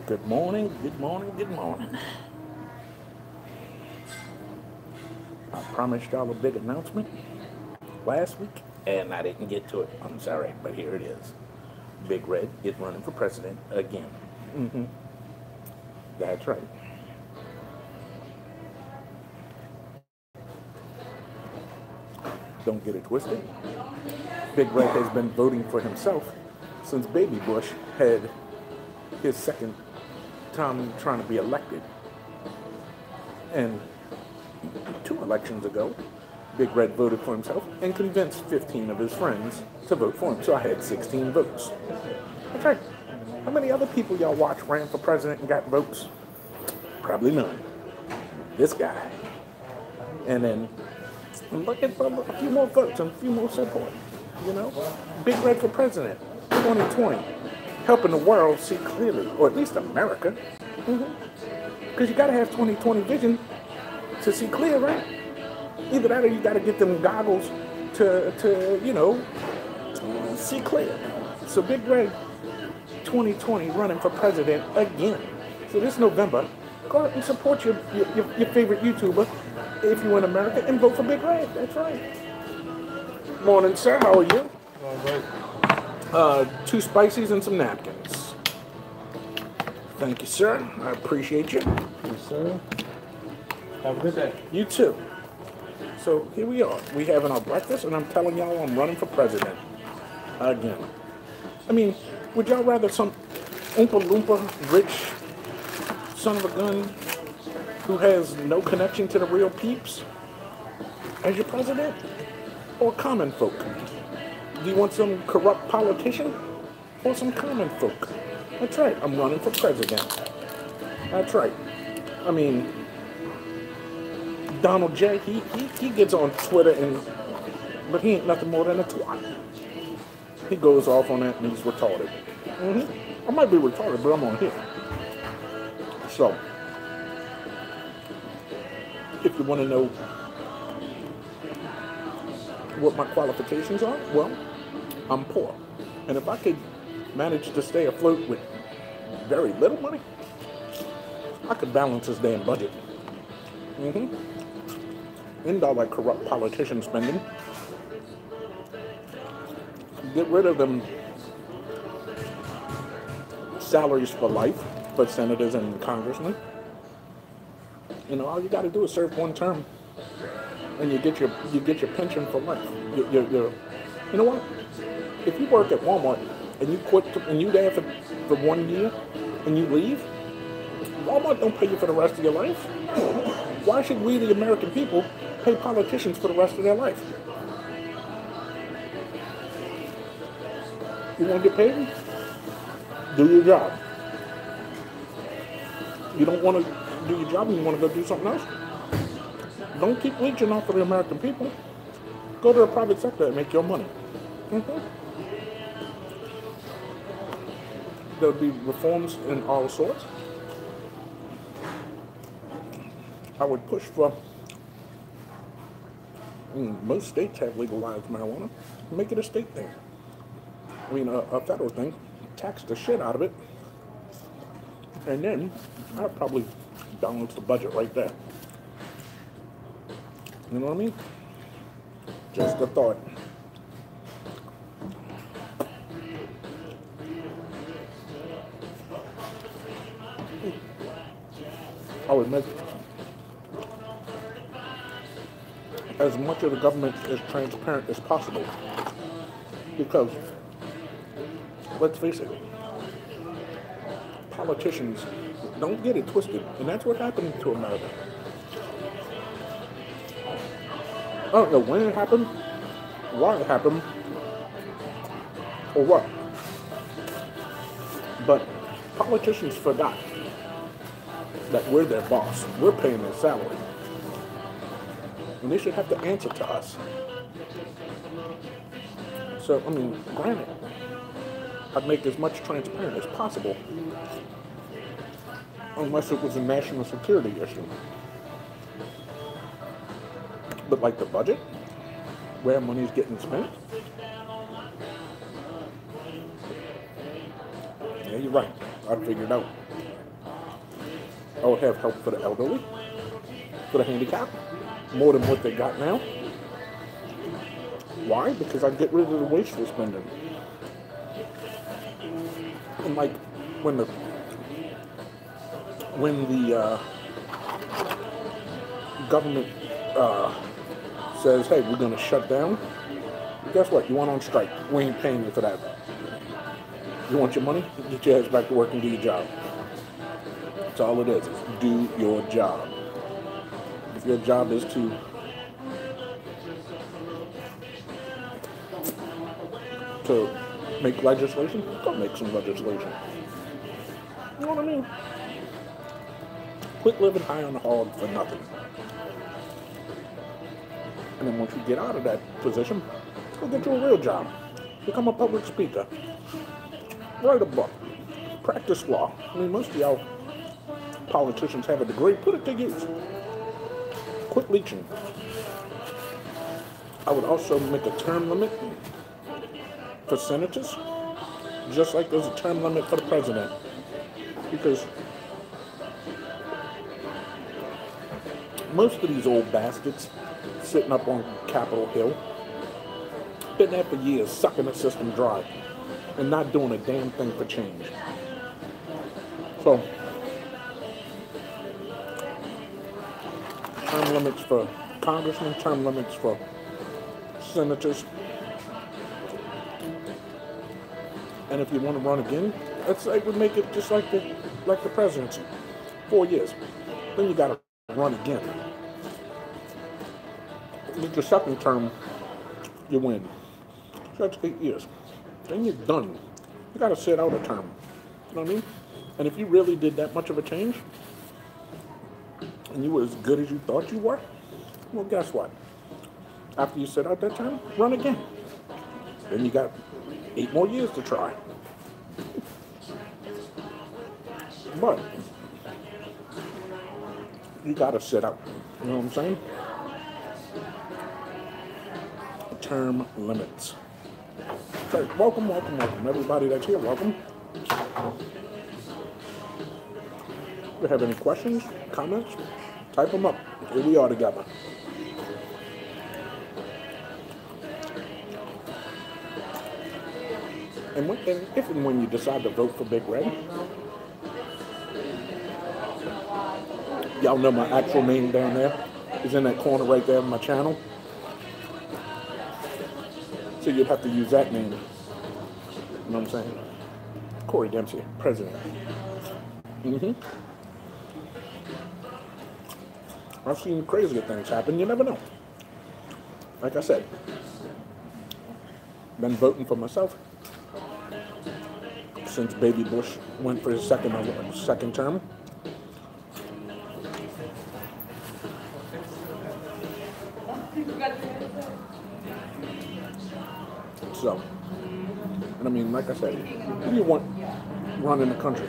Good morning, good morning, good morning. I promised y'all a big announcement last week, and I didn't get to it. I'm sorry, but here it is. Big Red is running for president again. That's right. Don't get it twisted. Big Red has been voting for himself since Baby Bush had his second time trying to be elected. And 2 elections ago, Big Red voted for himself and convinced 15 of his friends to vote for him. So I had 16 votes. That's right. How many other people y'all watch ran for president and got votes? Probably none. This guy. And then I'm looking for a few more votes and a few more support. You know? Big Red for president, 2020. Helping the world see clearly, or at least America. Because you got to have 2020 vision to see clear, right? Either that or you got to get them goggles to see clear. So Big Red 2020 running for president again. So this November, go out and support your favorite YouTuber if you're in America and vote for Big Red. That's right. Morning, sir. How are you? All right. 2 spices and some napkins. Thank you, sir. I appreciate you. Yes, sir. Have a good day. You too. So here we are. We having our breakfast, and I'm telling y'all I'm running for president again. I mean, would y'all rather some Oompa Loompa rich son of a gun who has no connection to the real peeps as your president, or common folk? Do you want some corrupt politician or some common folk? That's right. I'm running for president. That's right. I mean, Donald J. He gets on Twitter but he ain't nothing more than a twat. He goes off on that and he's retarded. I might be retarded, but I'm on here. So, if you want to know what my qualifications are, well, I'm poor. And if I could manage to stay afloat with very little money, I could balance this damn budget. End all that corrupt politician spending. Get rid of them salaries for life for senators and congressmen. You know, all you got to do is serve 1 term, and you get your pension for life. You know what? If you work at Walmart and you quit and you there for 1 year and you leave, Walmart don't pay you for the rest of your life. Why should we, the American people, pay politicians for the rest of their life? You want to get paid? Do your job. You don't want to do your job and you want to go do something else? Don't keep leeching off of the American people. Go to the private sector and make your money. There'll be reforms in all sorts. I would push for, most states have legalized marijuana. Make it a state thing. I mean, a federal thing. Tax the shit out of it. And then I'd probably balance the budget right there. You know what I mean? Just a thought. I would make as much of the government as transparent as possible. Because, let's face it, politicians don't get it twisted. And that's what happened to America. I don't know when it happened, why it happened, or what. But politicians forgot that we're their boss. We're paying their salary. And they should have to answer to us. So, I mean, granted, I'd make as much transparent as possible. Unless it was a national security issue. But like the budget, where money's getting spent. Yeah, you're right. I figured out. I would have help for the elderly, for the handicapped, more than what they got now. Why? Because I get rid of the wasteful spending. And like when the government says, hey, we're going to shut down, guess what? You went on strike. We ain't paying you for that. You want your money? Get your ass back to work and do your job. That's all it is do your job. If your job is to make legislation, go make some legislation. You know what I mean? Quit living high on the hog for nothing. And then once you get out of that position, go get you a real job. Become a public speaker. Write a book. Practice law. I mean, most of y'all politicians have a degree. Put it to use. Quit leeching. I would also make a term limit for senators, just like there's a term limit for the president. Because most of these old bastards sitting up on Capitol Hill been there for years, sucking the system dry and not doing a damn thing for change. So, term limits for congressmen, term limits for senators. And if you want to run again, it would make it just like the presidency, 4 years. Then you got to run again. With your second term, you win. So that's 8 years. Then you're done. You got to sit out a term. You know what I mean? And if you really did that much of a change, and you were as good as you thought you were, well, guess what? After you sit out that term, run again. Then you got 8 more years to try. But you got to sit out. You know what I'm saying? Term limits. So, welcome. Everybody that's here, welcome. If you have any questions, comments, type them up. Here we are together. And if and when you decide to vote for Big Red, y'all know my actual name down there is in that corner right there of my channel. So you'd have to use that name. You know what I'm saying? Corey Dempsey, president. I've seen crazier things happen. You never know. Like I said, been voting for myself since Baby Bush went for his second term. So, and I mean, like I said, who do you want running the country?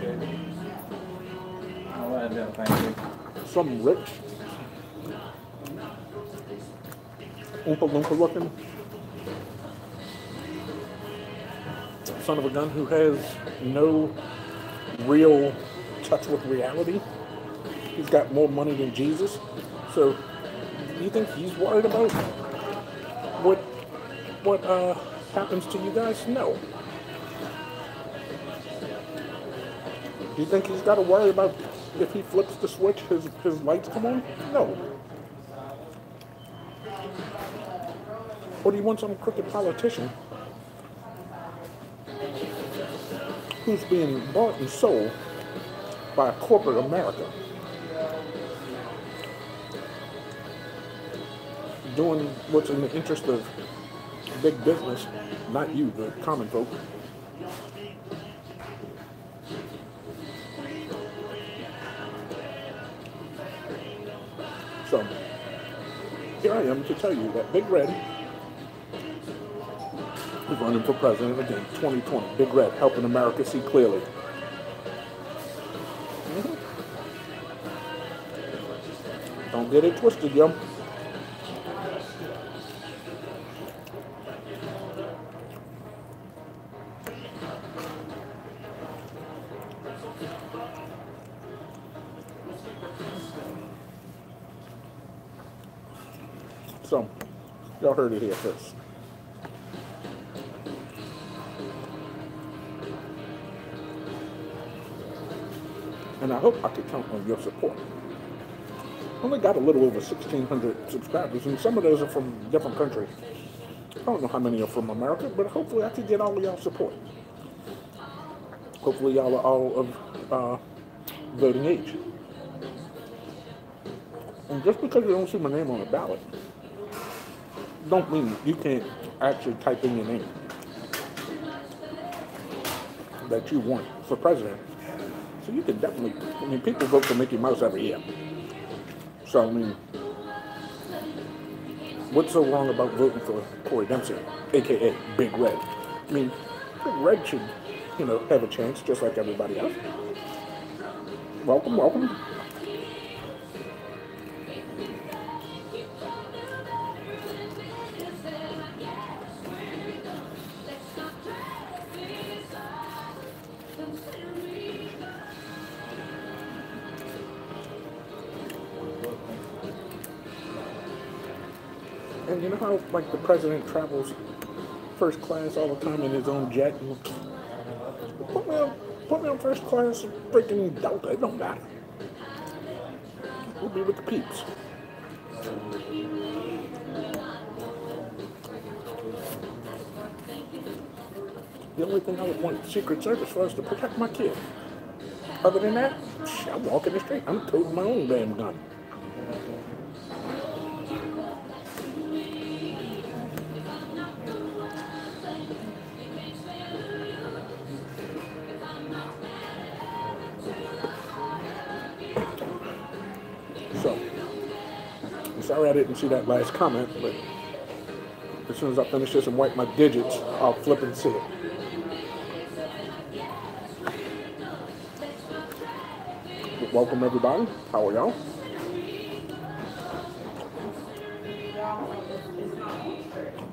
Some rich, Oompa Loompa looking son of a gun who has no real touch with reality. He's got more money than Jesus. So, do you think he's worried about what happens to you guys? No. Do you think he's got to worry about if he flips the switch, his lights come on? No. Or do you want some crooked politician who's being bought and sold by corporate America, doing what's in the interest of big business, not you, the common folk? So, here I am to tell you that Big Red is running for president again, 2020. Big Red, helping America see clearly. Don't get it twisted, yo. So, y'all heard it here first. And I hope I could count on your support. Only got a little over 1,600 subscribers, and some of those are from different countries. I don't know how many are from America, but hopefully I can get all of y'all support. Hopefully y'all are all of voting age. And just because you don't see my name on the ballot, don't mean you can't actually type in your name that you want for president. So you can definitely, I mean, people vote for Mickey Mouse every year. So, I mean, what's so wrong about voting for Corey Dempsey, a.k.a. Big Red? I mean, Big Red should, you know, have a chance just like everybody else. Welcome, welcome. And you know how, like, the president travels first class all the time in his own jet? Put me on first class freaking Delta. It don't matter. We'll be with the peeps. The only thing I would want the Secret Service for is to protect my kid. Other than that, I walk in the street. I'm toting my own damn gun. So, I'm sorry I didn't see that last comment, but as soon as I finish this and wipe my digits, I'll flip and see it. But welcome everybody. How are y'all?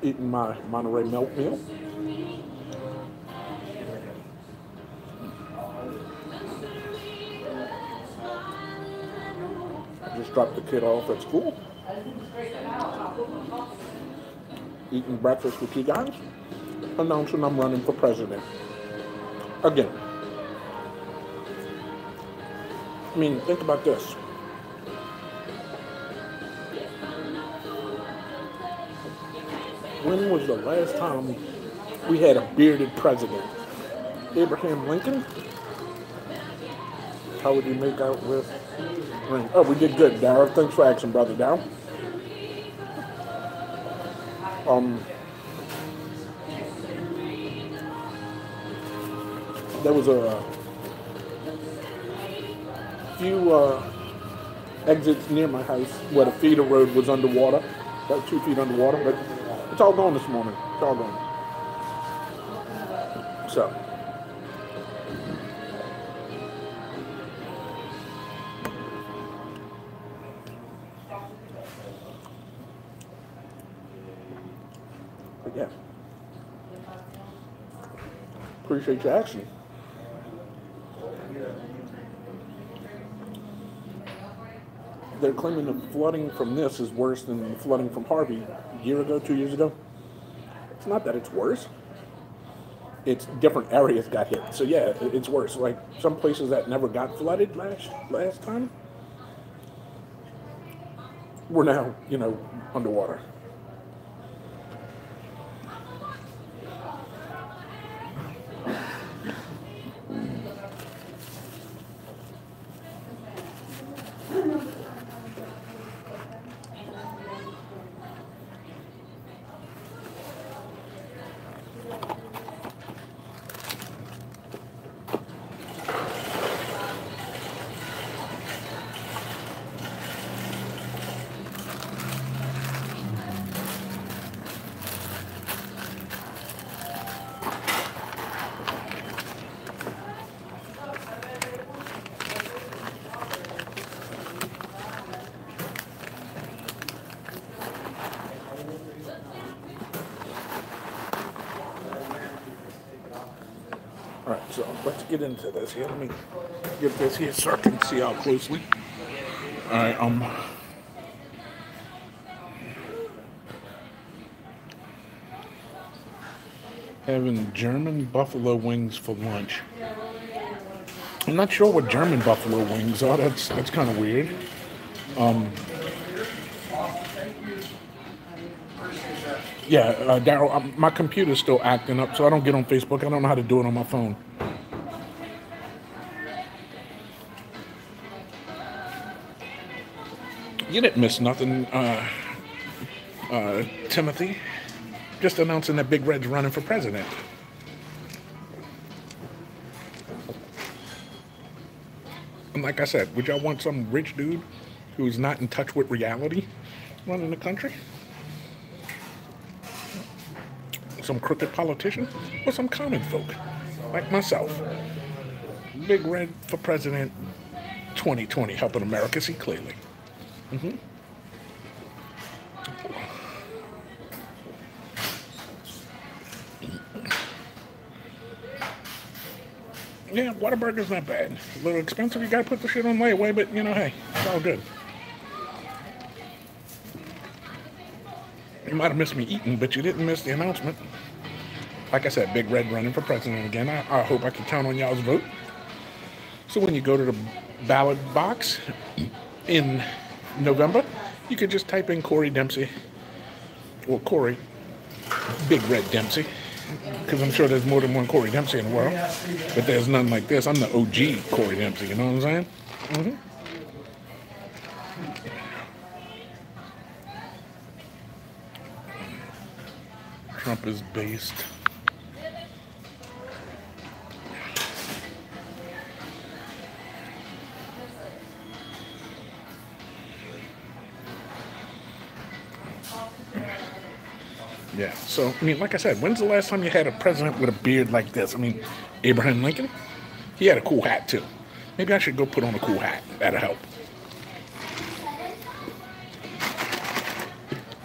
Eating my Monterey milk meal. Just dropped the kid off at school. Eating breakfast with you guys. Announcing I'm running for president. Again. I mean, think about this. When was the last time we had a bearded president? Abraham Lincoln? How would you make out with? Oh, we did good, Darryl. Thanks for asking, brother Darryl. There was a few exits near my house where the feeder road was underwater, about 2 feet underwater, but it's all gone this morning. It's all gone. So. But yeah. Appreciate your action. They're claiming the flooding from this is worse than the flooding from Harvey a year ago, 2 years ago. It's not that it's worse. It's different areas got hit. So yeah, it's worse. Like some places that never got flooded last time were now, you know, underwater. Alright, so let's get into this here. Let me get this here so I can see how closely. Alright, Having German buffalo wings for lunch. I'm not sure what German buffalo wings are. That's kind of weird. Yeah, Daryl, my computer's still acting up, so I don't get on Facebook. I don't know how to do it on my phone. You didn't miss nothing, Timothy. Just announcing that Big Red's running for president. And like I said, would y'all want some rich dude who's not in touch with reality running the country? Some crooked politician? Or some common folk like myself? Big Red for president 2020, helping America see clearly. Yeah, Whataburger's not bad. A little expensive, you gotta put the shit on layaway, but you know, hey, it's all good. You might have missed me eating, but you didn't miss the announcement. Like I said, Big Red running for president again. I hope I can count on y'all's vote. So when you go to the ballot box in November, you could just type in Corey Dempsey, or Corey Big Red Dempsey, because I'm sure there's more than one Corey Dempsey in the world, but there's none like this. I'm the OG Corey Dempsey, you know what I'm saying? Trump is based. Yeah, so, I mean, like I said, when's the last time you had a president with a beard like this? I mean, Abraham Lincoln, he had a cool hat, too. Maybe I should go put on a cool hat. That'll help.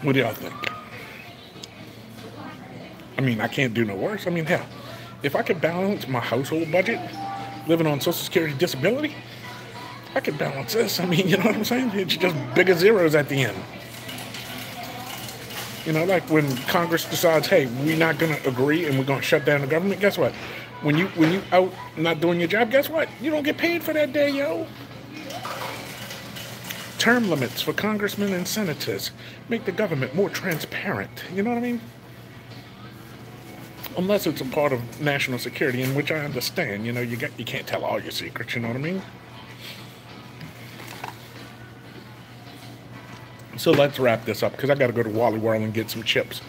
What do y'all think? I mean, I can't do no worse. I mean, hell, if I could balance my household budget, living on Social Security disability, I could balance this. I mean, you know what I'm saying? It's just bigger zeros at the end. You know, like when Congress decides, hey, we're not going to agree and we're going to shut down the government, guess what? When you out not doing your job, guess what? You don't get paid for that day, yo. Term limits for congressmen and senators make the government more transparent. You know what I mean? Unless it's a part of national security, in which I understand. You know, you can't tell all your secrets, you know what I mean? So let's wrap this up, because I got to go to Wally World and get some chips.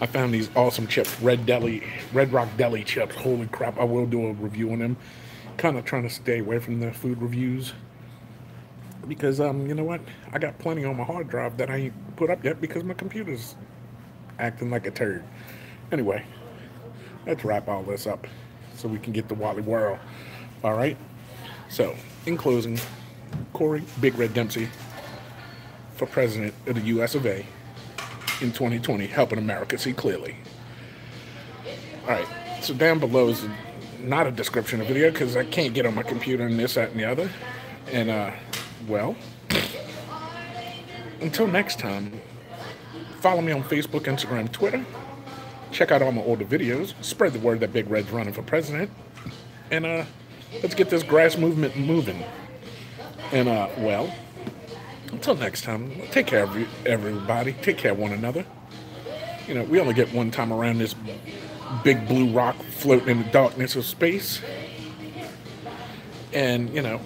I found these awesome chips, Red Rock Deli chips. Holy crap, I will do a review on them. Kind of trying to stay away from the food reviews. Because, you know what? I got plenty on my hard drive that I ain't put up yet because my computer's acting like a turd. Anyway, let's wrap all this up so we can get to Wally World. All right? So, in closing, Corey Big Red Dempsey for president of the U.S. of A. in 2020, helping America see clearly. All right, so down below is not a description of the video because I can't get on my computer and this, that, and the other. And, well, until next time, follow me on Facebook, Instagram, Twitter. Check out all my older videos. Spread the word that Big Red's running for president. And, let's get this grass movement moving. And, well, until next time, take care of everybody. Take care of one another. You know, we only get one time around this big blue rock floating in the darkness of space. And, you know,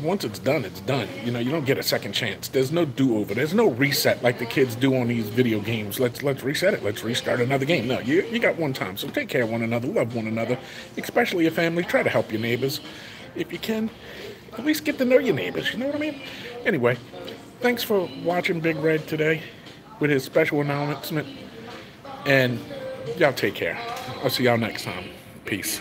once it's done, it's done. You know, you don't get a second chance. There's no do-over. There's no reset like the kids do on these video games. Let's reset it. Let's restart another game. No, you got one time. So take care of one another. Love one another. Especially your family. Try to help your neighbors. If you can, at least get to know your neighbors. You know what I mean? Anyway, thanks for watching Big Red today with his special announcement. And y'all take care. I'll see y'all next time. Peace.